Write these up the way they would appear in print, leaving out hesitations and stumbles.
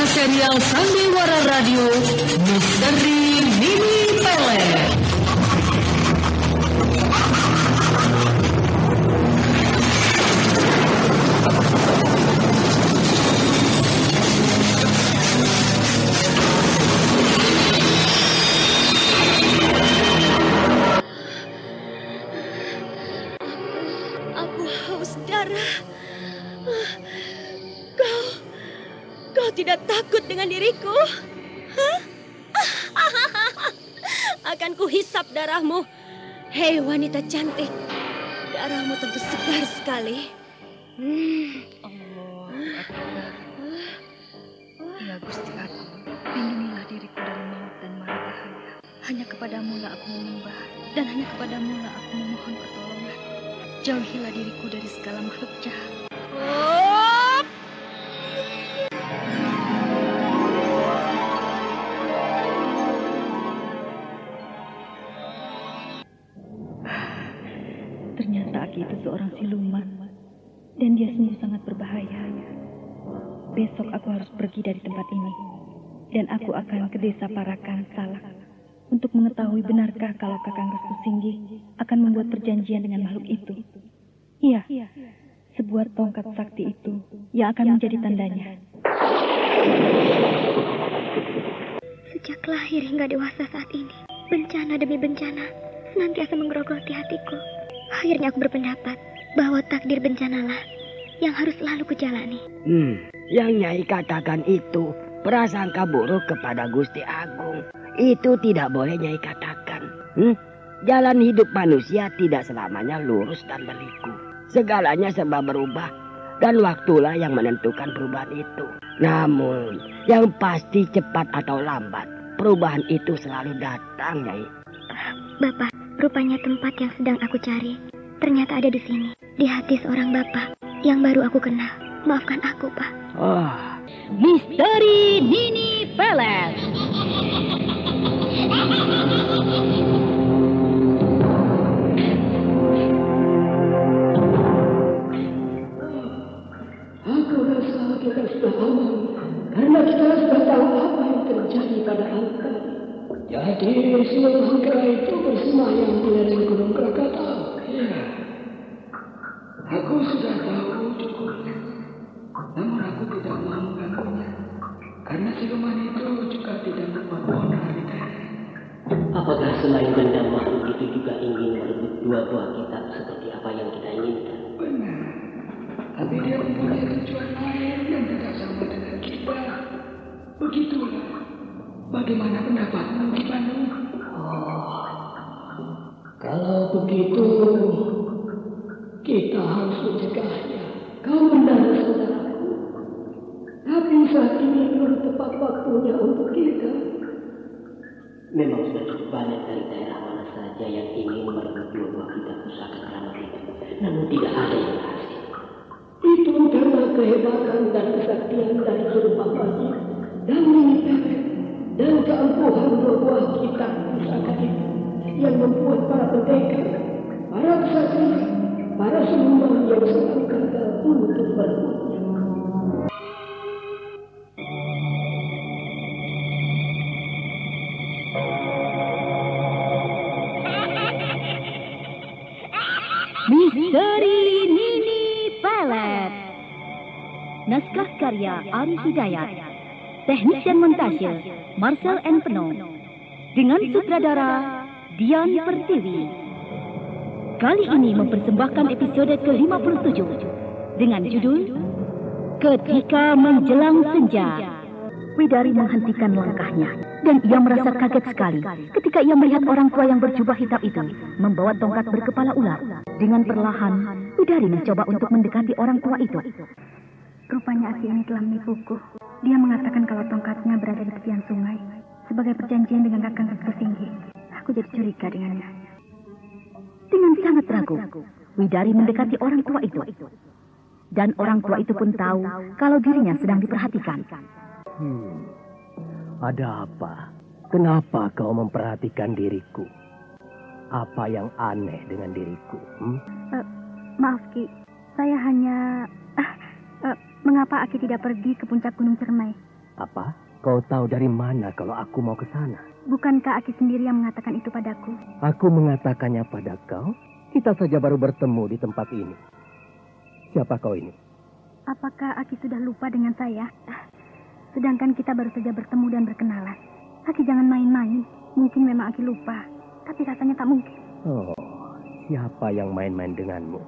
serial Sandiwara Radio Misteri Mini Pelet. Aku haus darah. Kau tidak takut dengan diriku? Hah? Akan kuhisap darahmu. Hei wanita cantik, darahmu tentu segar sekali. Ya Gusti Agung, lindungilah diriku dari maut dan mara bahaya. Hanya kepadamu lah aku menyembah, dan hanya kepadamu lah aku memohon pertolongan. Jauhilah diriku dari segala makhluk jahat. Ternyata Aki itu seorang siluman, dan dia sungguh sangat berbahaya. Besok aku harus pergi dari tempat ini, dan aku akan ke desa Parakan, Salak, untuk mengetahui benarkah kalau Kakang Restu Singgi akan membuat perjanjian dengan makhluk itu. Iya, sebuah tongkat sakti itu yang akan menjadi tandanya. Sejak lahir hingga dewasa saat ini, bencana demi bencana senantiasa menggerogoti hatiku. Akhirnya aku berpendapat bahwa takdir bencanalah yang harus selalu kujalani. Yang Nyai katakan itu prasangka buruk kepada Gusti Agung. Itu tidak boleh Nyai katakan. Jalan hidup manusia tidak selamanya lurus dan berliku. Segalanya serba berubah, dan waktulah yang menentukan perubahan itu. Namun, yang pasti cepat atau lambat, perubahan itu selalu datang, Nyai. Bapak, rupanya tempat yang sedang aku cari ternyata ada di sini, di hati seorang bapak yang baru aku kenal. Maafkan aku, Pak. Misteri Mini Pelet. Aku rasa kita sudah aman, karena kita sudah tahu apa yang terjadi pada Angka. Jadi seluruh Angka itu bersemayam di lereng Gunung Krakatau. Aku sudah tahu cukup, namun aku tidak mau mengganggunya, karena siluman itu juga tidak membuat onar di daerah. Apakah selain benda makhluk itu juga ingin merebut dua buah kitab seperti apa yang kita inginkan? Benar, tapi dia mempunyai tujuan lain yang tidak sama dengan kita. Begitulah. Bagaimana pendapatmu, Kipanu? Kalau begitu, kita harus mencegahnya. Kau benar, saudaraku. Tapi saat ini belum tepat waktunya untuk kita. Memang sudah cukup banyak dari daerah mana saja yang ingin merebut dua buah kitab pusaka keramat itu, namun tidak ada yang berhasil. Itu karena kehebatan dan kesaktian dari Surabaya dan Mini Pelet dan keampuhan dua buah kitab pusaka itu yang membuat para pendekar, para kesatria, para seniman yang sangat gagal untuk merebutnya. Misteri Mini Pelet. Naskah karya Ari Hidayat. Teknik dan montase Marcel N. Penuh. Dengan sutradara Dian Pertiwi. Kali ini mempersembahkan episode ke-57 dengan judul Ketika Menjelang Senja. Widari menghentikan langkahnya dan ia merasa kaget sekali ketika ia melihat orang tua yang berjubah hitam itu membawa tongkat berkepala ular. Dengan perlahan, Widari mencoba untuk mendekati orang tua itu. Rupanya Aki ini telah menipuku. Dia mengatakan kalau tongkatnya berada di tepian sungai sebagai perjanjian dengan Kakang Restu Singgi. Aku jadi curiga dengannya. Dengan sangat ragu, Widari mendekati orang tua itu. Dan orang tua itu pun tahu kalau dirinya sedang diperhatikan. Ada apa? Kenapa kau memperhatikan diriku? Apa yang aneh dengan diriku? Maaf Ki, saya hanya... mengapa Aki tidak pergi ke puncak Gunung Cermai Apa? Kau tahu dari mana kalau aku mau ke sana? Bukankah Aki sendiri yang mengatakan itu padaku? Aku mengatakannya pada kau. Kita saja baru bertemu di tempat ini. Siapa kau ini? Apakah Aki sudah lupa dengan saya? Sedangkan kita baru saja bertemu dan berkenalan. Aki jangan main-main. Mungkin memang Aki lupa. Tapi rasanya tak mungkin. Oh, siapa yang main-main denganmu?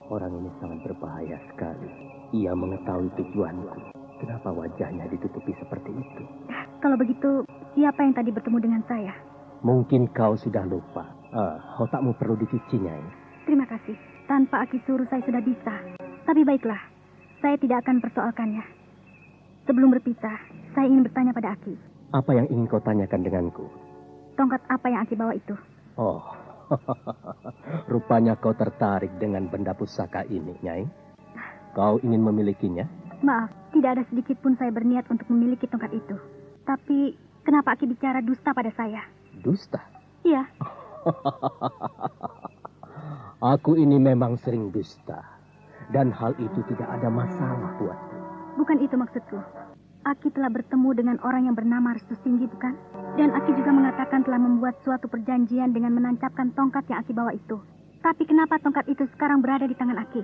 Orang ini sangat berbahaya sekali. Ia mengetahui tujuanku. Kenapa wajahnya ditutupi seperti itu? Kalau begitu, siapa yang tadi bertemu dengan saya? Mungkin kau sudah lupa. Otakmu perlu dicuci, Nyai. Terima kasih. Tanpa Aki suruh saya sudah bisa. Tapi baiklah, saya tidak akan persoalkannya. Sebelum berpisah, saya ingin bertanya pada Aki. Apa yang ingin kau tanyakan denganku? Tongkat apa yang Aki bawa itu? Oh, rupanya kau tertarik dengan benda pusaka ini, Nyai. Kau ingin memilikinya? Maaf, tidak ada sedikit pun saya berniat untuk memiliki tongkat itu. Tapi, kenapa Aki bicara dusta pada saya? Dusta? Iya. Aku ini memang sering dusta. Dan hal itu tidak ada masalah buatku. Bukan itu maksudku. Aki telah bertemu dengan orang yang bernama Restu Singgi, bukan? Dan Aki juga mengatakan telah membuat suatu perjanjian dengan menancapkan tongkat yang Aki bawa itu. Tapi kenapa tongkat itu sekarang berada di tangan Aki?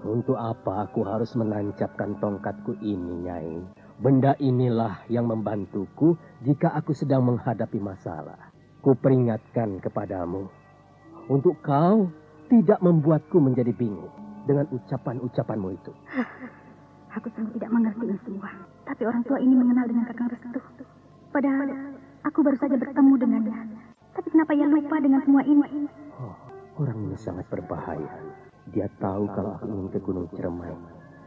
Untuk apa aku harus menancapkan tongkatku ini, Nyai? Benda inilah yang membantuku jika aku sedang menghadapi masalah. Kuperingatkan kepadamu. Untuk kau tidak membuatku menjadi bingung dengan ucapan-ucapanmu itu. Aku sungguh tidak mengerti ini semua. Tapi orang tua ini mengenal dengan Kakang Restu. Padahal aku baru saja bertemu dengannya. Tapi kenapa ia lupa dengan semua ini? Orang ini sangat berbahaya. Dia tahu kalau aku ingin ke Gunung Ciremai.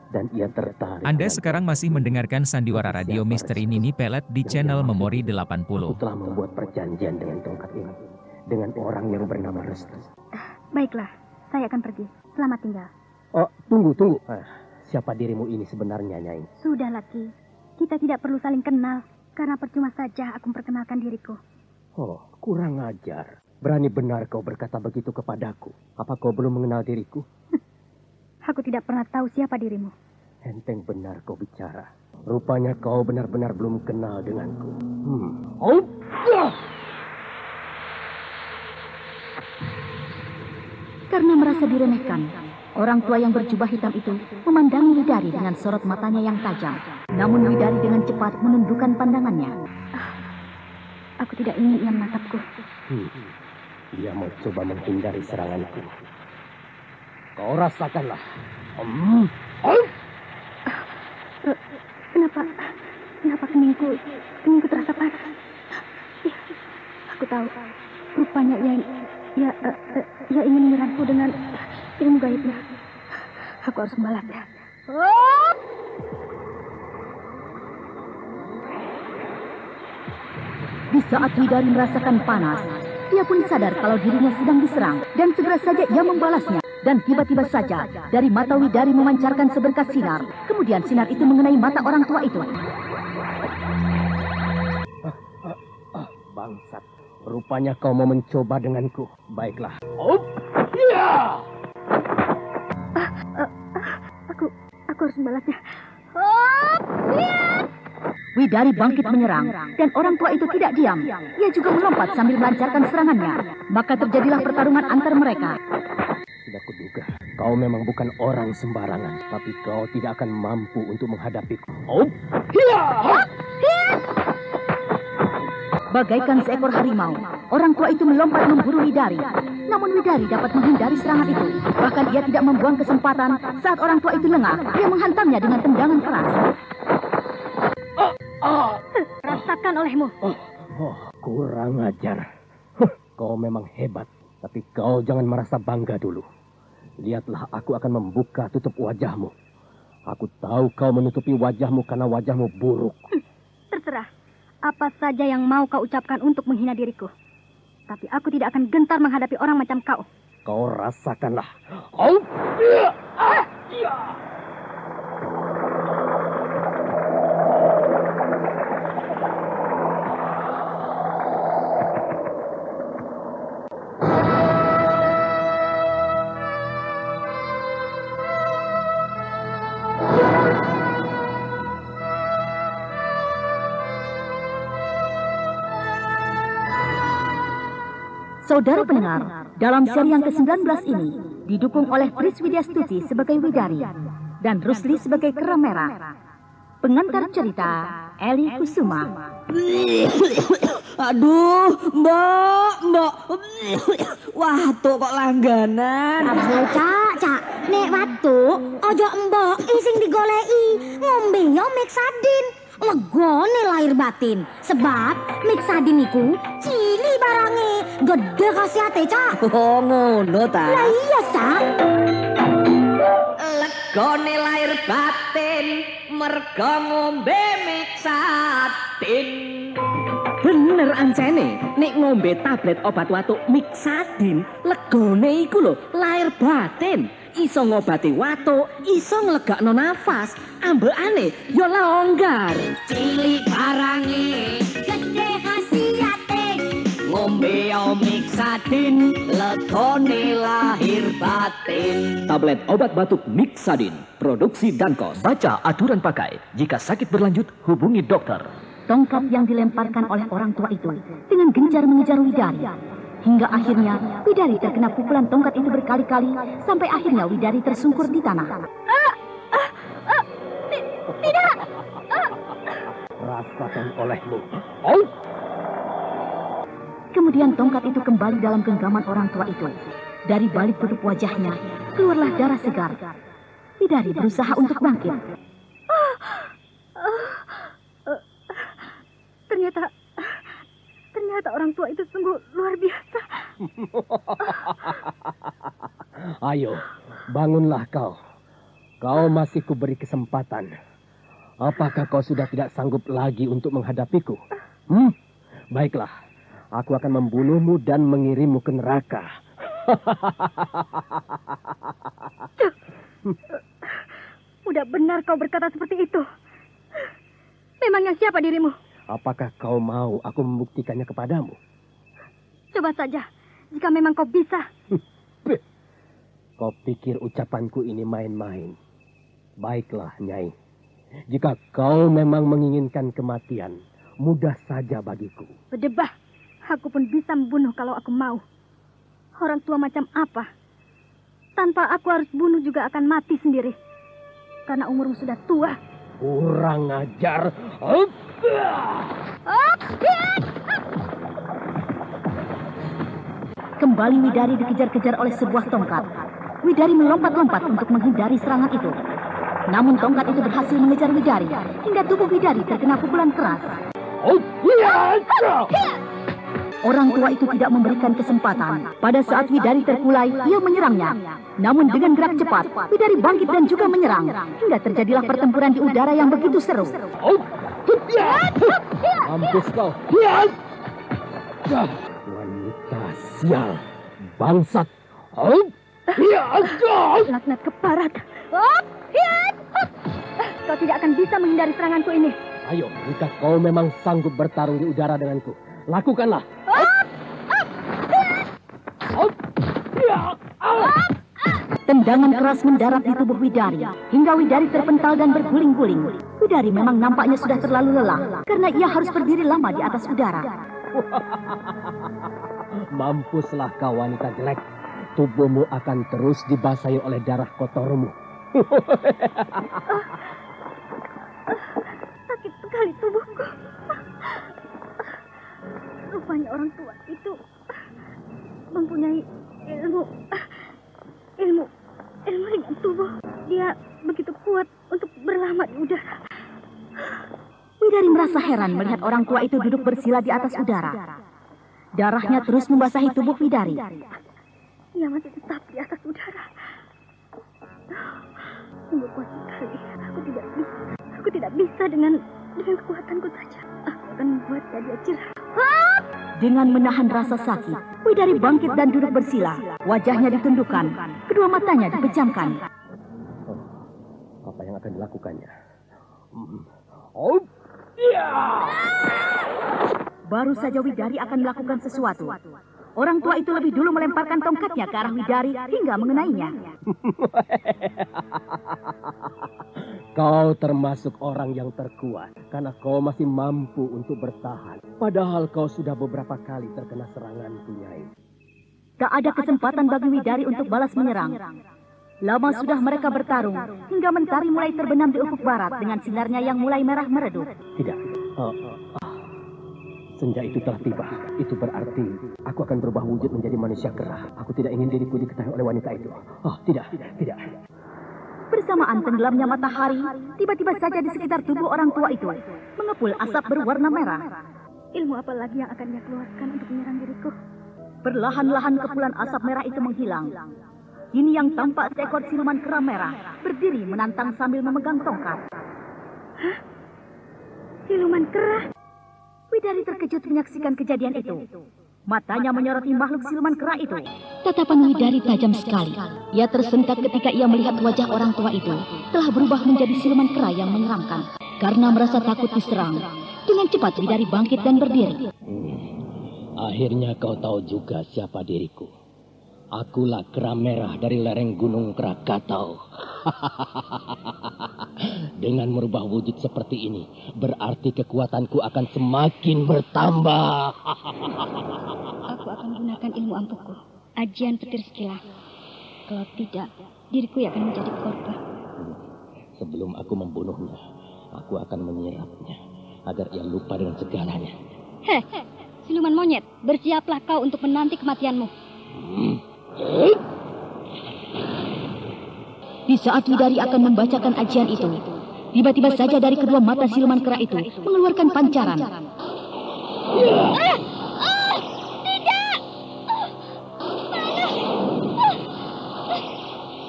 Dan ia tertarik. Anda sekarang masih mendengarkan Sandiwara Radio Misteri Nini Pelet di channel Memori 80. Aku telah membuat perjanjian dengan tongkat ini. Dengan orang yang bernama Restu. Baiklah, saya akan pergi. Selamat tinggal. Oh, tunggu. Siapa dirimu ini sebenarnya, Nyai? Sudah, Laki. Kita tidak perlu saling kenal. Karena percuma saja aku memperkenalkan diriku. Oh, kurang ajar. Berani benar kau berkata begitu kepadaku. Apa kau belum mengenal diriku? Aku tidak pernah tahu siapa dirimu. Enteng benar kau bicara. Rupanya kau benar-benar belum kenal denganku. Karena merasa diremehkan, orang tua yang berjubah hitam itu memandangi Widari dengan sorot matanya yang tajam. Namun Widari dengan cepat menundukkan pandangannya. Aku tidak ingin ia menatapku. Dia mau coba menghindari seranganku. Kau rasakanlah. Kenapa keningku terasa panas? Ya, aku tahu. Rupanya ia ingin menyerangku dengan ilmu gaibnya. Aku harus membalasnya. Di saat Widari merasakan panas, ia pun sadar kalau dirinya sedang diserang dan segera saja ia membalasnya. Dan tiba-tiba saja dari mata Widari memancarkan seberkas sinar. Kemudian sinar itu mengenai mata orang tua itu. Bangsat, rupanya kau mau mencoba denganku. Baiklah. Aku harus membalasnya. Widari bangkit menyerang, dan orang tua itu tidak diam. Ia juga melompat sambil melancarkan serangannya. Maka terjadilah pertarungan antar mereka. Tidak kuduga, kau memang bukan orang sembarangan, tapi kau tidak akan mampu untuk menghadapiku. Bagaikan seekor harimau, orang tua itu melompat memburu Widari. Namun Widari dapat menghindari serangan itu. Bahkan ia tidak membuang kesempatan saat orang tua itu lengah. Ia menghantamnya dengan tendangan keras. Rasakan olehmu. Kurang ajar. Kau memang hebat, tapi kau jangan merasa bangga dulu. Lihatlah, aku akan membuka tutup wajahmu. Aku tahu kau menutupi wajahmu karena wajahmu buruk. Terserah. Apa saja yang mau kau ucapkan untuk menghina diriku. Tapi aku tidak akan gentar menghadapi orang macam kau. Kau rasakanlah. Saudara pendengar, dalam seri yang ke-19 ini didukung oleh Pris Widya Stuti sebagai Widari dan Rusli sebagai Kerang Merah. Pengantar cerita Eli Kusuma. Aduh, Mbok. Wah, tuh kok langganan. Aduh, Cak. Nek watu, ojo mbok ising digoleki. Ngombe yo Mixadin. Legone lahir batin. Sebab Mixadin iku cili barange. Gede khasiate, Cak. Oh, ngono ta. Lah iya, Cak. Legone lahir batin, mergo ngombe Mixadin. Bener ancene, nek ngombe tablet obat watuk Mixadin, legone iku lho lahir batin. Iso ngobati watuk, iso nglegakno nafas, ambekane ya longgar. Cilik barange, Gede khasiate. ngombe Mixadin, legone lahir batin. Tablet obat batuk Mixadin, produksi Dankos. Baca aturan pakai. Jika sakit berlanjut, hubungi dokter. Tongkat yang dilemparkan oleh orang tua itu dengan gencar mengejar Widari. Hingga akhirnya Widari terkena pukulan tongkat itu berkali-kali sampai akhirnya Widari tersungkur di tanah. Tidak. Rasakan olehmu. Kemudian tongkat itu kembali dalam genggaman orang tua itu. Dari balik tutup wajahnya keluarlah darah segar. Widari berusaha untuk bangkit. Ternyata orang tua itu sungguh luar biasa. Ayo, bangunlah kau. Kau masih kuberi kesempatan. Apakah kau sudah tidak sanggup lagi untuk menghadapiku? Baiklah, aku akan membunuhmu dan mengirimmu ke neraka. Udah benar kau berkata seperti itu. Memangnya siapa dirimu? Apakah kau mau aku membuktikannya kepadamu? Coba saja, jika memang kau bisa. Kau pikir ucapanku ini main-main? Baiklah, Nyai. Jika kau memang menginginkan kematian, mudah saja bagiku. Berdebah, aku pun bisa membunuh kalau aku mau. Orang tua macam apa? Tanpa aku harus bunuh juga akan mati sendiri. Karena umurmu sudah tua. Kurang ajar. Kembali Widari dikejar-kejar oleh sebuah tongkat. Widari melompat-lompat untuk menghindari serangan itu. Namun tongkat itu berhasil mengejar Widari hingga tubuh Widari terkena pukulan keras. Orang tua itu tidak memberikan kesempatan. Pada saat Widari terkulai, ia menyerangnya. Namun dengan gerak cepat, Widari bangkit dan juga menyerang. Hingga terjadilah pertempuran di udara yang begitu seru. Mampus kau. Wanita sial. Bangsat. Laknat keparat. Kau tidak akan bisa menghindari seranganku ini. Ayo, jika kau memang sanggup bertarung di udara denganku, lakukanlah. Tendangan keras mendarat di tubuh Widari hingga Widari terpental dan berguling-guling. Widari memang nampaknya sudah terlalu lelah karena ia harus berdiri lama di atas udara. Mampuslah kau wanita jelek. Tubuhmu akan terus dibasahi oleh darah kotormu. Sakit sekali tubuhku. Rupanya orang tua itu mempunyai ilmu dengan tubuh. Dia begitu kuat untuk berlama di udara. Widari merasa heran melihat orang tua itu duduk bersila di atas udara. Darahnya terus membasahi tubuh Widari. Ia masih tetap di atas udara. Sungguh kuat sekali. Aku tidak bisa dengan kekuatanku saja. Aku akan membuatnya dia cerah. Dengan menahan rasa sakit, Widari bangkit dan duduk bersila. Wajahnya ditundukkan, kedua matanya dipejamkan. Apa yang akan dilakukannya? Baru saja Widari akan melakukan sesuatu. Orang tua itu lebih dulu melemparkan tongkatnya ke arah Widari hingga mengenainya. Kau termasuk orang yang terkuat karena kau masih mampu untuk bertahan. Padahal kau sudah beberapa kali terkena seranganku, Nyai. Tak ada kesempatan bagi Widari untuk balas menyerang. Lama sudah mereka bertarung, hingga mentari mulai terbenam di ufuk barat dengan sinarnya yang mulai merah meredup. Tidak. Senja itu telah tiba. Itu berarti aku akan berubah wujud menjadi manusia gerah. Aku tidak ingin diriku diketahui oleh wanita itu. Oh, tidak. Bersamaan tenggelamnya matahari, tiba-tiba saja di sekitar tubuh orang tua itu mengepul asap berwarna merah. Ilmu apa lagi yang akan dia keluarkan untuk menyerang diriku? Perlahan-lahan kepulan asap merah itu menghilang. Kini yang tampak seekor siluman kera merah berdiri menantang sambil memegang tongkat. Hah? Siluman kera? Widari terkejut menyaksikan kejadian itu. Matanya menyoroti makhluk siluman kera itu. Tatapan Widari tajam sekali. Ia tersentak ketika ia melihat wajah orang tua itu telah berubah menjadi siluman kera yang menyeramkan. Karena merasa takut diserang, dengan cepat Widari bangkit dan berdiri. Akhirnya kau tahu juga siapa diriku. Akulah kera merah dari lereng Gunung Krakatau. Dengan merubah wujud seperti ini, berarti kekuatanku akan semakin bertambah. Aku akan gunakan ilmu ampuhku, ajian petir sekilas. Kalau tidak, diriku akan menjadi korban. Sebelum aku membunuhnya, aku akan menyirapnya agar ia lupa dengan segalanya. Heh, siluman monyet, bersiaplah kau untuk menanti kematianmu. Di saat Widari akan membacakan ajian itu, tiba-tiba saja dari kedua mata siluman kera itu mengeluarkan pancaran. Tidak!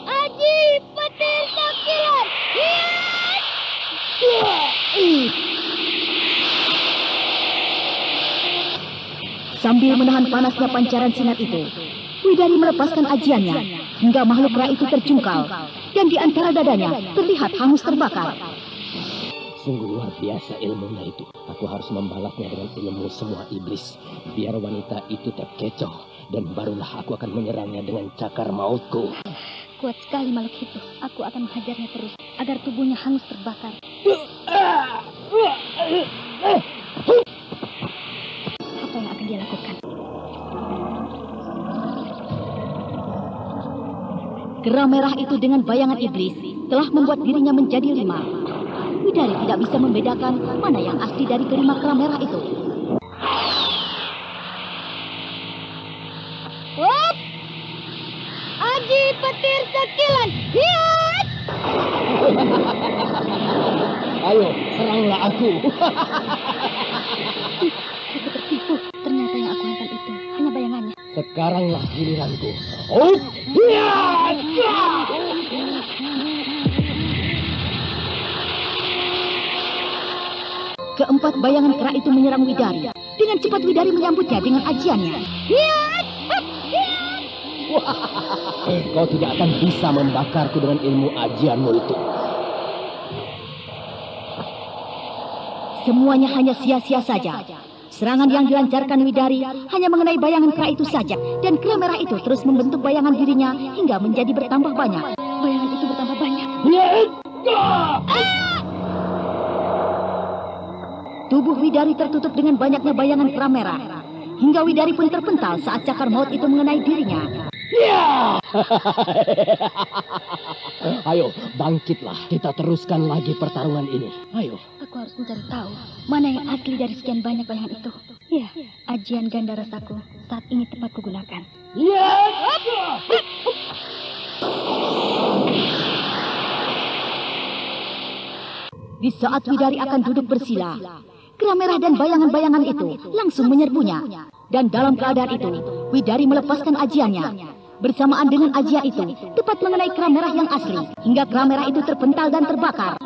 Aji petir sekilas! Sambil menahan panasnya pancaran sinar itu, Widari melepaskan ajiannya hingga makhluk kera itu terjungkal dan di antara dadanya terlihat hangus terbakar. Sungguh luar biasa ilmunya itu. Aku harus membalasnya dengan ilmu semua iblis. Biar wanita itu terkecoh dan barulah aku akan menyerangnya dengan cakar mautku. Kuat sekali makhluk itu. Aku akan menghajarnya terus agar tubuhnya hangus terbakar. Apa yang akan dia lakukan? Kera merah itu dengan bayangan iblis telah membuat dirinya menjadi 5. Widari tidak bisa membedakan mana yang asli dari kelima kera merah itu. Hop! Aji petir sekilan! Hiat! Ayo, seranglah aku. Aku tertipu. Ternyata yang aku hantam itu hanya bayangannya. Sekaranglah giliranku. Keempat bayangan kera itu menyerang Widari. Dengan cepat Widari menyambutnya dengan ajiannya. Kau tidak akan bisa membakarku dengan ilmu ajianmu itu. Semuanya hanya sia-sia saja. Serangan yang dilancarkan Widari hanya mengenai bayangan kera itu saja. Dan kera merah itu terus membentuk bayangan dirinya hingga menjadi bertambah banyak. Bayangan itu bertambah banyak. Tubuh Widari tertutup dengan banyaknya bayangan kera merah. Hingga Widari pun terpental saat cakar maut itu mengenai dirinya. Ayo, bangkitlah. Kita teruskan lagi pertarungan ini. Ayo. Aku harus mencari tahu mana yang asli dari sekian banyak bayangan itu. Ya, ajian ganda rasaku saat ini tepat kugunakan. Di saat Widari akan duduk bersila, kera merah dan bayangan-bayangan itu langsung menyerbunya. Dan dalam keadaan itu, Widari melepaskan ajiannya. Bersamaan dengan ajian itu, tepat mengenai kera merah yang asli, hingga kera merah itu terpental dan terbakar.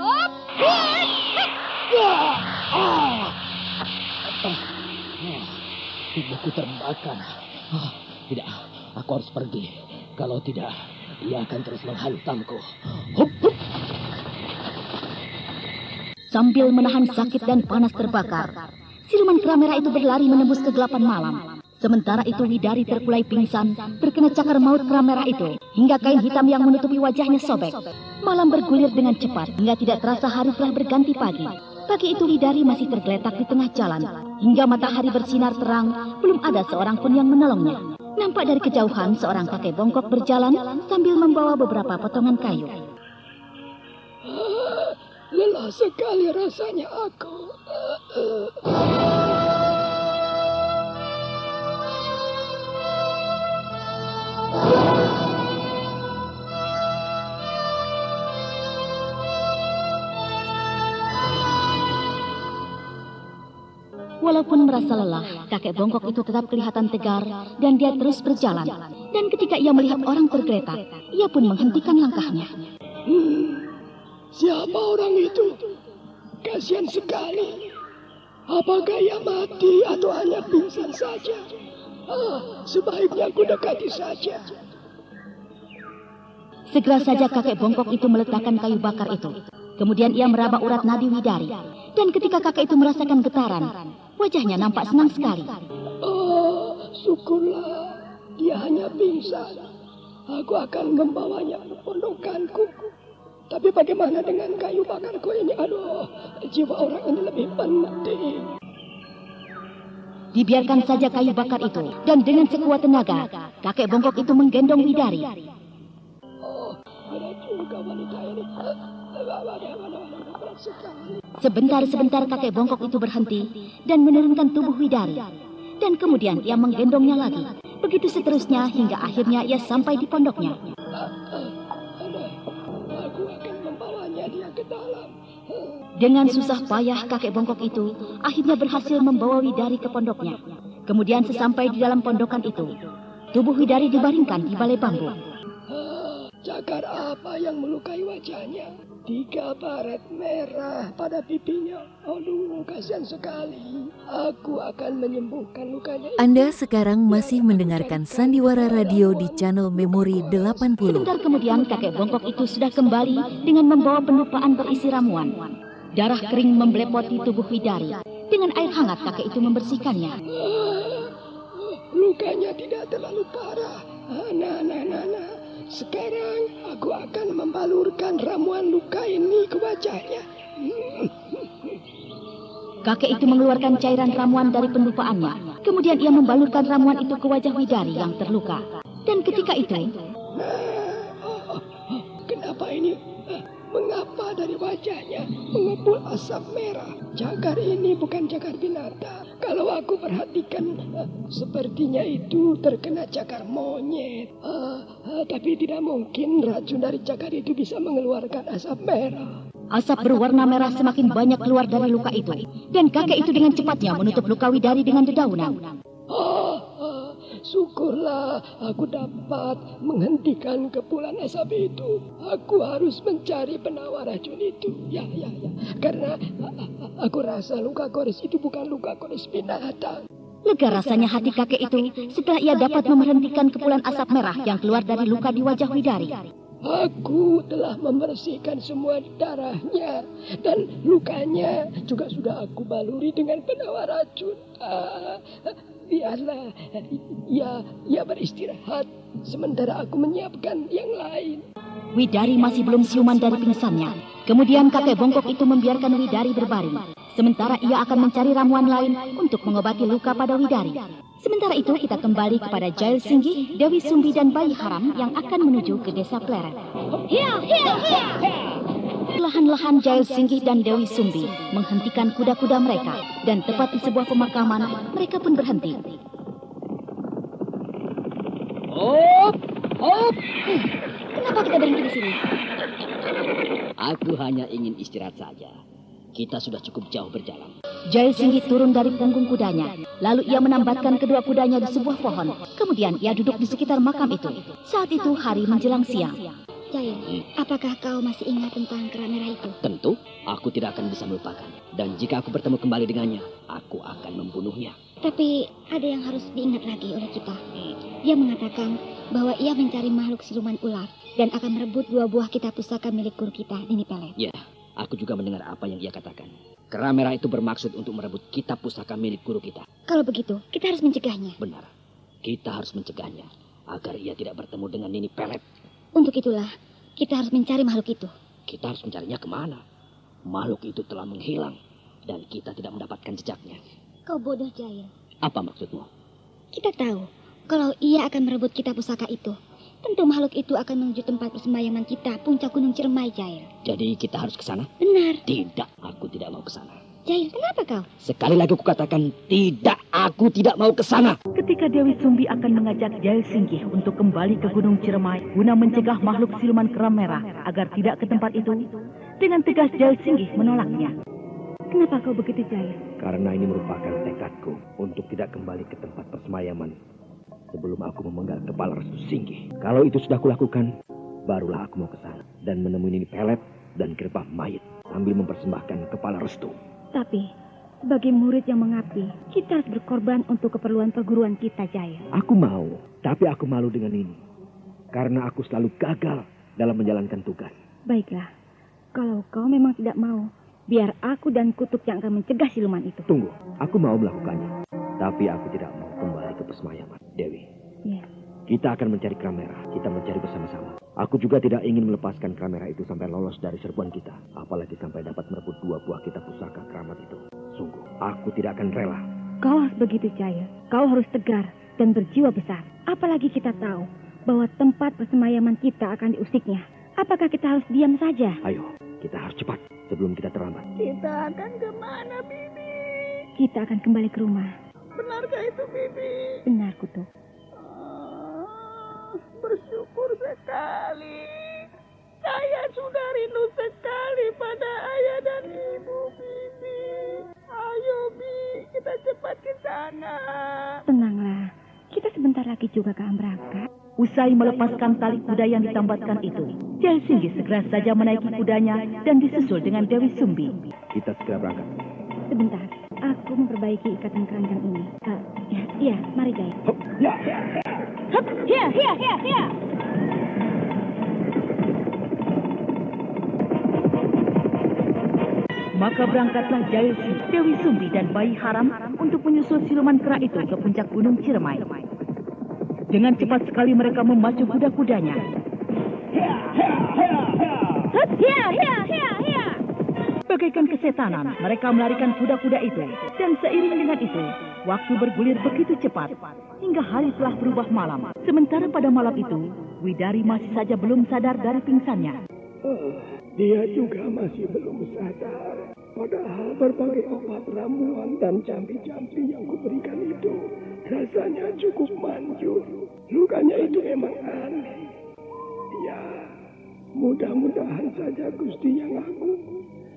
Tubuhku terbakar. Tidak, aku harus pergi. Kalau tidak, ia akan terus menghantamku. Sambil menahan sakit dan panas terbakar, siluman kera merah itu berlari menembus kegelapan malam. Sementara itu Widari terkulai pingsan, terkena cakar maut kera merah itu, hingga kain hitam yang menutupi wajahnya sobek. Malam bergulir dengan cepat, hingga tidak terasa hari telah berganti pagi. Pagi itu Widari masih tergeletak di tengah jalan, hingga matahari bersinar terang, belum ada seorang pun yang menolongnya. Nampak dari kejauhan seorang kakek bongkok berjalan sambil membawa beberapa potongan kayu. Lelah sekali rasanya aku. Walaupun merasa lelah, kakek bongkok itu tetap kelihatan tegar dan dia terus berjalan. Dan ketika ia melihat orang tergeletak, ia pun menghentikan langkahnya. Siapa orang itu? Kasihan sekali. Apakah ia mati atau hanya pingsan saja? Sebaiknya aku dekati saja. Segera saja kakek bongkok itu meletakkan kayu bakar itu. Kemudian ia meraba urat nadi Widari. Dan ketika kakek itu merasakan getaran, wajahnya nampak senang sekali. Syukurlah. Dia hanya pingsan. Aku akan membawanya ke pondokanku. Tapi bagaimana dengan kayu bakarku ini? Aduh, jiwa orang ini lebih penting. Dibiarkan saja kayu bakar itu. Dan dengan sekuat tenaga, kakek bongkok itu menggendong Widari. Ada juga wanita ini. Sebentar-sebentar kakek bongkok itu berhenti dan menurunkan tubuh Widari. Dan kemudian ia menggendongnya lagi. Begitu seterusnya hingga akhirnya ia sampai di pondoknya. Aku akan membawanya dia ke dalam. Dengan susah payah kakek bongkok itu akhirnya berhasil membawa Widari ke pondoknya. Kemudian sesampai di dalam pondokan itu, tubuh Widari dibaringkan di balai bambu. Cagar apa yang melukai wajahnya? 3 baret merah pada pipinya. Aduh, kasihan sekali. Aku akan menyembuhkan lukanya. Anda sekarang masih mendengarkan Sandiwara Radio di channel Memori 80. Sebentar kemudian kakek bongkok itu sudah kembali dengan membawa pendupaan berisi ramuan. Darah kering membelepoti tubuh Widari. Dengan air hangat kakek itu membersihkannya. Lukanya tidak terlalu parah. Nah. Sekarang aku akan membalurkan ramuan luka ini ke wajahnya. Kakek itu mengeluarkan cairan ramuan dari pendupaannya. Kemudian ia membalurkan ramuan itu ke wajah Widari yang terluka. Dan ketika itu... Kenapa ini? Mengapa dari wajahnya mengepul asap merah? Cagar ini bukan cagar binatang. Kalau aku perhatikan, sepertinya itu terkena cagar monyet. Tapi tidak mungkin racun dari cagar itu bisa mengeluarkan asap merah. Asap berwarna merah semakin banyak keluar dari luka itu. Dan kakek itu dengan cepatnya menutup luka Widari dengan dedaunan. Syukurlah aku dapat menghentikan kepulan asap itu. Aku harus mencari penawar racun itu. Ya. Karena aku rasa luka Koris itu bukan luka Koris binatang. Lega rasanya hati kakek itu setelah ia dapat memberhentikan kepulan asap merah yang keluar dari luka di wajah Widari. Aku telah membersihkan semua darahnya dan lukanya juga sudah aku baluri dengan penawar racun. Biarlah ia beristirahat sementara aku menyiapkan yang lain. Widari masih belum siuman dari pingsannya. Kemudian kakek bongkok itu membiarkan Widari berbaring. Sementara ia akan mencari ramuan lain untuk mengobati luka pada Widari. Sementara itu kita kembali kepada Jail Singgih, Dewi Sumbi dan Bayi Haram yang akan menuju ke desa Pleret. Perlahan-lahan Jail Singgih dan Dewi Sumbi menghentikan kuda-kuda mereka. Dan tepat di sebuah pemakaman, mereka pun berhenti. Hop! Kenapa kita berhenti di sini? Aku hanya ingin istirahat saja. Kita sudah cukup jauh berjalan. Jail Singgih turun dari punggung kudanya. Lalu ia menambatkan kedua kudanya di sebuah pohon. Kemudian ia duduk di sekitar makam itu. Saat itu hari menjelang siang. Jail, apakah kau masih ingat tentang kera merah itu? Tentu, aku tidak akan bisa melupakannya. Dan jika aku bertemu kembali dengannya, aku akan membunuhnya. Tapi ada yang harus diingat lagi oleh kita. Dia mengatakan bahwa ia mencari makhluk siluman ular dan akan merebut 2 buah kitab pusaka milik guru kita, Nini Pelet. Ya, aku juga mendengar apa yang ia katakan. Kera merah itu bermaksud untuk merebut kitab pusaka milik guru kita. Kalau begitu, kita harus mencegahnya. Benar, kita harus mencegahnya agar ia tidak bertemu dengan Nini Pelet. Untuk itulah, kita harus mencari makhluk itu. Kita harus mencarinya kemana? Makhluk itu telah menghilang dan kita tidak mendapatkan jejaknya. Kau bodoh, Jail. Apa maksudmu? Kita tahu Kalau ia akan merebut kitab pusaka itu, tentu makhluk itu akan menuju tempat persembahyangan kita, puncak Gunung Ciremai, Jair. Jadi kita harus ke sana? Benar. Tidak, aku tidak mau ke sana. Jair, kenapa kau? Sekali lagi aku katakan tidak, aku tidak mau ke sana. Ketika Dewi Sumbi akan mengajak Jail Singgih untuk kembali ke Gunung Ciremai guna mencegah makhluk siluman kera merah agar tidak ke tempat itu, dengan tegas Jail Singgih menolaknya. Kenapa kau begitu, Jair? Karena ini merupakan tekadku untuk tidak kembali ke tempat persemayaman sebelum aku memenggal kepala Restu Singgih. Kalau itu sudah kulakukan, barulah aku mau ke sana dan menemui Nini Pelet dan Gerbah Mayit sambil mempersembahkan kepala Restu. Tapi, sebagai murid yang mengabdi, kita harus berkorban untuk keperluan perguruan kita, Jair. Aku mau, tapi aku malu dengan ini. Karena aku selalu gagal dalam menjalankan tugas. Baiklah, kalau kau memang tidak mau, biar aku dan Kutub yang akan mencegah siluman itu. Tunggu, aku mau melakukannya. Tapi aku tidak mau kembali ke persemayaman. Dewi, ya. Kita akan mencari kera merah. Kita mencari bersama-sama. Aku juga tidak ingin melepaskan kera merah itu sampai lolos dari serbuan kita. Apalagi sampai dapat merebut 2 buah kitab pusaka keramat itu. Sungguh, aku tidak akan rela. Kau harus begitu, Jair. Kau harus tegar dan berjiwa besar. Apalagi kita tahu bahwa tempat persemayaman kita akan diusiknya. Apakah kita harus diam saja? Ayo, kita harus cepat sebelum kita terlambat. Kita akan kemana, Bibi? Kita akan kembali ke rumah. Benarkah itu, Bibi? Benar, Kutub. Bersyukur sekali. Saya sudah rindu sekali pada ayah dan ibu, Bibi. Ayo, Bi, kita cepat ke sana. Tenanglah, kita sebentar lagi juga akan berangkat. Usai melepaskan tali kuda yang ditambatkan itu, Jail Singgih segera saja menaiki kudanya dan disusul dengan Dewi Sumbi. Kita segera berangkat. Sebentar, aku memperbaiki ikatan keranjang ini. Ya, mari, Jair. Ya. Hup, ya. Maka berangkatlah Jail Singgih, Dewi Sumbi dan Bayi Haram untuk menyusul siluman kera itu ke puncak Gunung Ciremai. Dengan cepat sekali mereka memacu kuda-kudanya. Bagaikan kesetanan, mereka melarikan kuda-kuda itu. Dan seiring dengan itu, waktu bergulir begitu cepat, hingga hari telah berubah malam. Sementara pada malam itu, Widari masih saja belum sadar dari pingsannya. Dia juga masih belum sadar. Padahal berbagai obat ramuan dan campi-campi yang kuberikan itu rasanya cukup manjur. Lukanya itu memang aneh. Ya, mudah-mudahan saja Gusti Yang Agung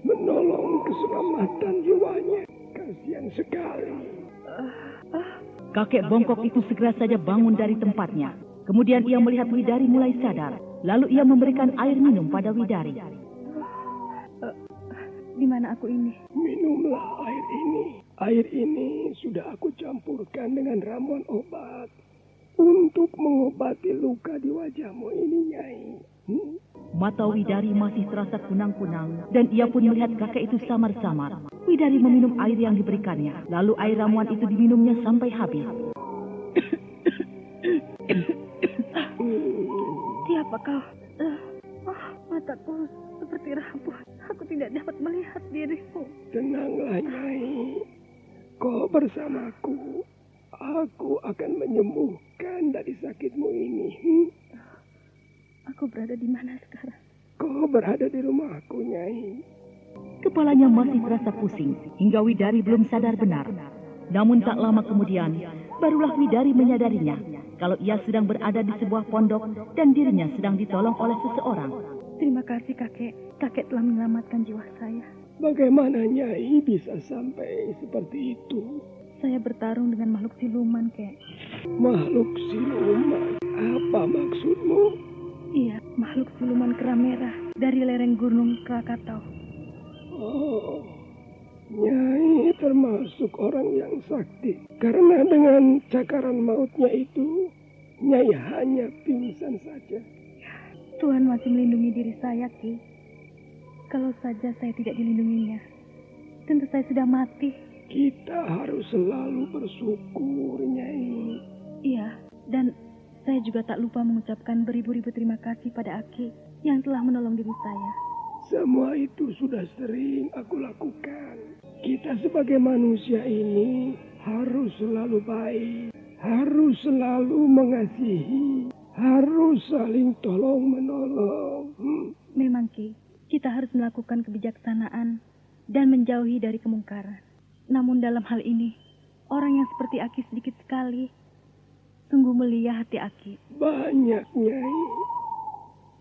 menolong keselamatan jiwanya. Kasihan sekali. Kakek bongkok itu segera saja bangun dari tempatnya. Kemudian ia melihat Widari mulai sadar. Lalu ia memberikan air minum pada Widari. Di mana aku ini? Minumlah air ini. Air ini sudah aku campurkan dengan ramuan obat untuk mengobati luka di wajahmu ini, Nyai. Mata Widari masih terasa kunang-kunang dan ia pun melihat kakek itu samar-samar. Widari meminum air yang diberikannya. Lalu air ramuan itu diminumnya sampai habis. Siapa kau? Mataku seperti rabun. Aku tidak dapat melihat diriku. Tenanglah, Nyai. Kau bersamaku. Aku akan menyembuhkan dari sakitmu ini. Aku berada di mana sekarang? Kau berada di rumahku, Nyai. Kepalanya masih terasa pusing hingga Widari belum sadar benar. Namun tak lama kemudian, barulah Widari menyadarinya kalau ia sedang berada di sebuah pondok dan dirinya sedang ditolong oleh seseorang. Terima kasih, kakek. Kakek telah menyelamatkan jiwa saya. Bagaimana Nyai bisa sampai seperti itu? Saya bertarung dengan makhluk siluman, Kek. Makhluk siluman? Apa maksudmu? Iya, makhluk siluman kera merah dari lereng gunung Krakatau. Oh, Nyai termasuk orang yang sakti. Karena dengan cakaran mautnya itu, Nyai hanya pingsan saja. Tuhan masih melindungi diri saya, Ki. Kalau saja saya tidak dilindunginya, tentu saya sudah mati. Kita harus selalu bersyukur, Nyai. Iya, dan saya juga tak lupa mengucapkan beribu-ribu terima kasih pada Aki yang telah menolong diri saya. Semua itu sudah sering aku lakukan. Kita sebagai manusia ini harus selalu baik, harus selalu mengasihi, harus saling tolong-menolong. Memang, Ki, kita harus melakukan kebijaksanaan dan menjauhi dari kemungkaran. Namun dalam hal ini, orang yang seperti Aki sedikit sekali. Sungguh mulia hati Aki. Banyak, Nyai.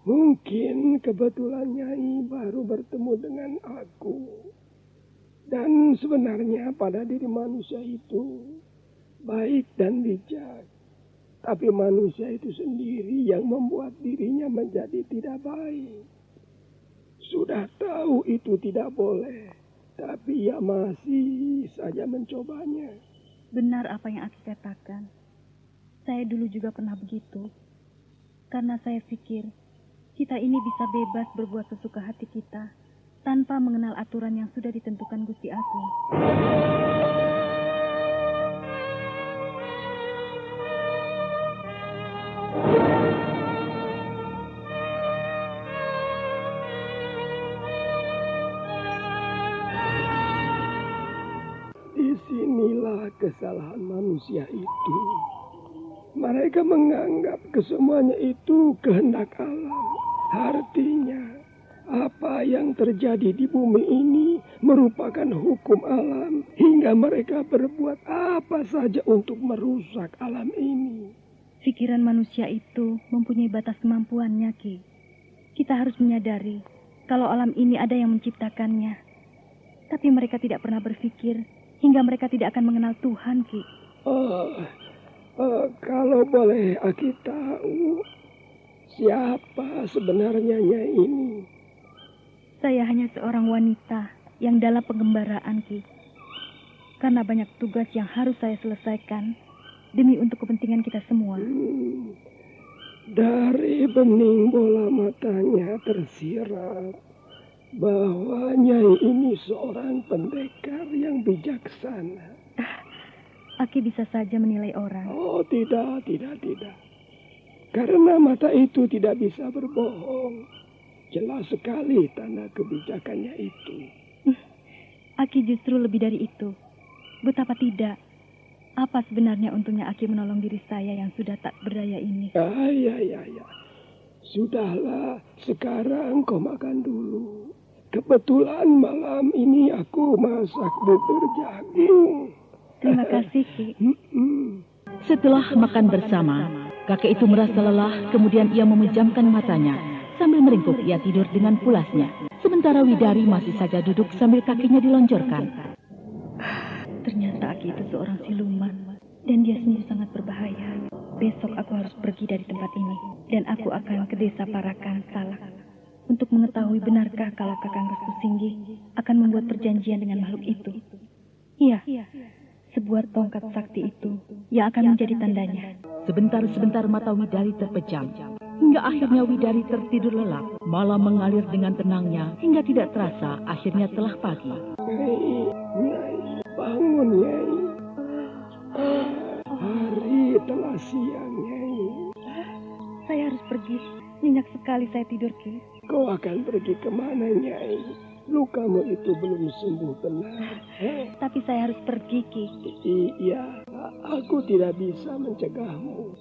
Mungkin kebetulan Nyai baru bertemu dengan aku. Dan sebenarnya pada diri manusia itu baik dan bijak. Tapi manusia itu sendiri yang membuat dirinya menjadi tidak baik. Sudah tahu itu tidak boleh, tapi ia masih saja mencobanya. Benar apa yang Aki katakan. Saya dulu juga pernah begitu. Karena saya pikir kita ini bisa bebas berbuat sesuka hati kita tanpa mengenal aturan yang sudah ditentukan Gusti Agung. Disinilah kesalahan manusia itu. Mereka menganggap kesemuanya itu kehendak alam. Artinya, apa yang terjadi di bumi ini merupakan hukum alam. Hingga mereka berbuat apa saja untuk merusak alam ini. Pikiran manusia itu mempunyai batas kemampuannya, Ki. Kita harus menyadari kalau alam ini ada yang menciptakannya. Tapi mereka tidak pernah berpikir hingga mereka tidak akan mengenal Tuhan, Ki. Kalau boleh Aki tahu, siapa sebenarnya Nyai ini? Saya hanya seorang wanita yang dalam pengembaraan, Ki. Karena banyak tugas yang harus saya selesaikan demi untuk kepentingan kita semua. Dari bening bola matanya tersirat bahwa Nyai ini seorang pendekar yang bijaksana. Aki bisa saja menilai orang. Oh, tidak. Karena mata itu tidak bisa berbohong. Jelas sekali tanda kebijakannya itu. Aki justru lebih dari itu. Betapa tidak. Apa sebenarnya untungnya Aki menolong diri saya yang sudah tak berdaya ini? Ya. Sudahlah, sekarang kau makan dulu. Kebetulan malam ini aku masak bubur jagung. Terima kasih, Ki. Setelah makan bersama, kakek itu merasa lelah, kemudian ia memejamkan matanya. Sambil meringkuk, ia tidur dengan pulasnya. Sementara Widari masih saja duduk sambil kakinya dilonjorkan. Ternyata Aki itu seorang siluman. Dan dia sungguh sangat berbahaya. Besok aku harus pergi dari tempat ini. Dan aku akan ke desa Parakan Salak. Untuk mengetahui benarkah kalau Kakang Restu Singgi akan membuat perjanjian dengan makhluk itu. Iya. Sebuah tongkat sakti itu yang akan menjadi tandanya. Sebentar mata Widari terpejam. Hingga akhirnya Widari tertidur lelap. Malam mengalir dengan tenangnya hingga tidak terasa akhirnya telah pagi. Nyai, bangun Nyai. Hari telah siang Nyai. Saya harus pergi. Nyenyak sekali saya tidur, Ki. Kau akan pergi kemana Nyai? Lukamu itu belum sembuh benar. Tapi saya harus pergi, Ki. Iya, aku tidak bisa mencegahmu.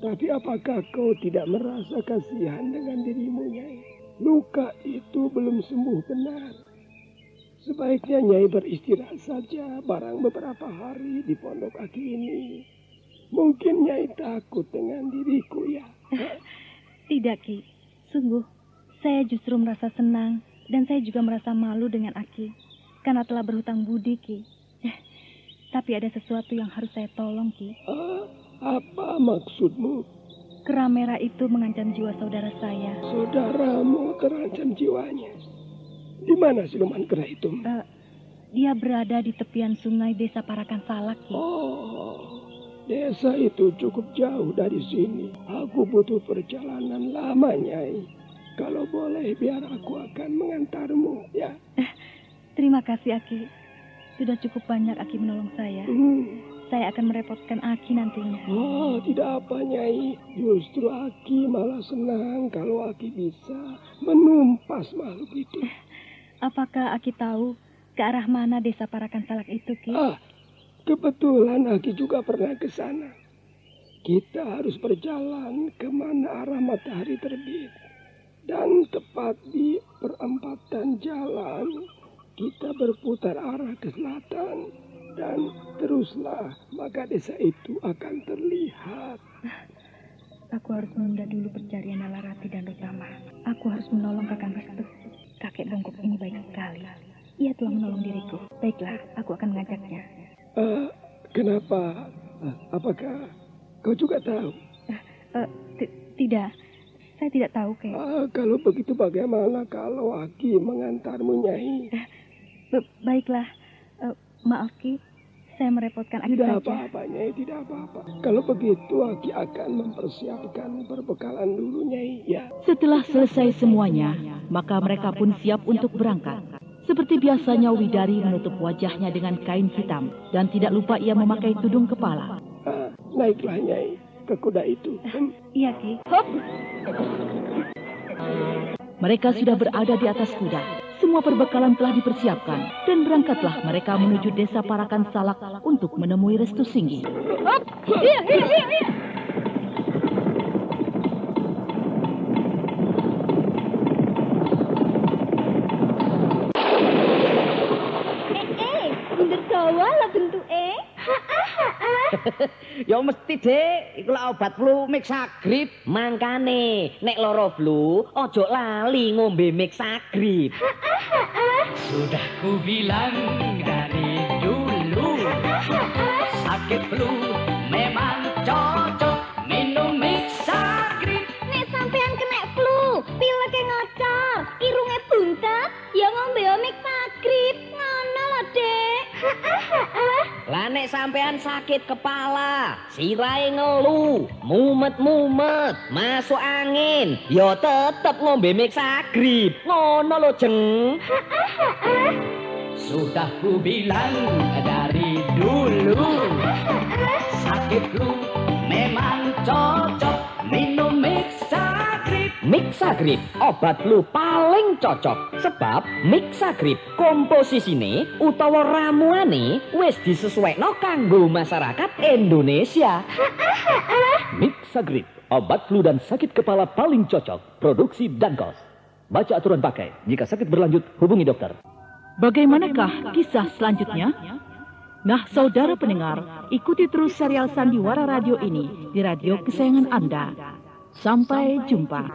Tapi apakah kau tidak merasa kasihan dengan dirimu, Nyai? Luka itu belum sembuh benar. Sebaiknya Nyai beristirahat saja barang beberapa hari di pondok Aki ini. Mungkin Nyai takut dengan diriku ya. Tidak, Ki. Sungguh, saya justru merasa senang. Dan saya juga merasa malu dengan Aki. Karena telah berhutang budi, Ki. Tapi ada sesuatu yang harus saya tolong, Ki. Apa maksudmu? Kera merah itu mengancam jiwa saudara saya. Saudaramu terancam jiwanya? Di mana siluman kera itu? Dia berada di tepian sungai desa Parakan Salak, Ki. Oh, desa itu cukup jauh dari sini. Aku butuh perjalanan lama, Nyai. Kalau boleh, biar aku akan mengantarmu, ya. Terima kasih, Aki. Sudah cukup banyak Aki menolong saya. Saya akan merepotkan Aki nantinya. Oh, tidak apa, Nyai. Justru Aki malah senang kalau Aki bisa menumpas makhluk itu. Apakah Aki tahu ke arah mana desa Parakan Salak itu, Ki? Kebetulan Aki juga pernah ke sana. Kita harus berjalan kemana arah matahari terbit. Dan tepat di perempatan jalan, kita berputar arah ke selatan. Dan teruslah, maka desa itu akan terlihat. Aku harus menunda dulu pencarian Nalarati dan Rutama. Aku harus menolong Kakang Restu. Kakek bongkok ini baik sekali. Ia telah menolong diriku. Baiklah, aku akan mengajaknya. Kenapa? Apakah kau juga tahu? Tidak, saya tidak tahu, Kek. Kalau begitu bagaimana kalau Aki mengantarmu, Nyai? Baiklah, maaf Ki, saya merepotkan Aki saja. Tidak apa-apa, Nyai, tidak apa-apa. Kalau begitu Aki akan mempersiapkan perbekalan dulu, Nyai, ya. Setelah selesai semuanya, maka mereka pun siap untuk berangkat. Seperti biasanya Widari menutup wajahnya dengan kain hitam dan tidak lupa ia memakai tudung kepala. Naiklah, Nyai, ke kuda itu. Iya, Ki. Hop! Mereka sudah berada di atas kuda. Semua perbekalan telah dipersiapkan dan berangkatlah mereka menuju desa Parakan Salak untuk menemui Restu Singgi. Hop! Iya. Bener dawa lah bentuke. Ya mesti, Dik, iku lak obat flu Mixagrip. Mangkane nek lara flu ojo lali ngombe Mixagrip. Sudah ku bilang dari dulu, sakit flu memang cocok minum Mixagrip. Nek sampean kena flu, pileke ngocor, irunge buntet, ya ngombe Mixagrip. Ngono lho, Dek. Lah nek sampean sakit kepala, sirahe ngelu, mumet-mumet, masuk angin, ya tetep ngombe Mixagrip. Ngono lho, Jeng. Sudah ku bilang dari dulu, sakit flu memang cocok minum Mixagrip. Mixagrip, obat flu paling cocok. Sebab Mixagrip komposisine utawa ramuane wis disesuaikno kanggo masyarakat Indonesia. Mixagrip, obat flu dan sakit kepala paling cocok. Produksi Dankos. Baca aturan pakai. Jika sakit berlanjut, hubungi dokter. Bagaimanakah kisah selanjutnya? Nah, saudara pendengar, ikuti terus serial Sandiwara Radio ini di radio kesayangan Anda. Sampai jumpa.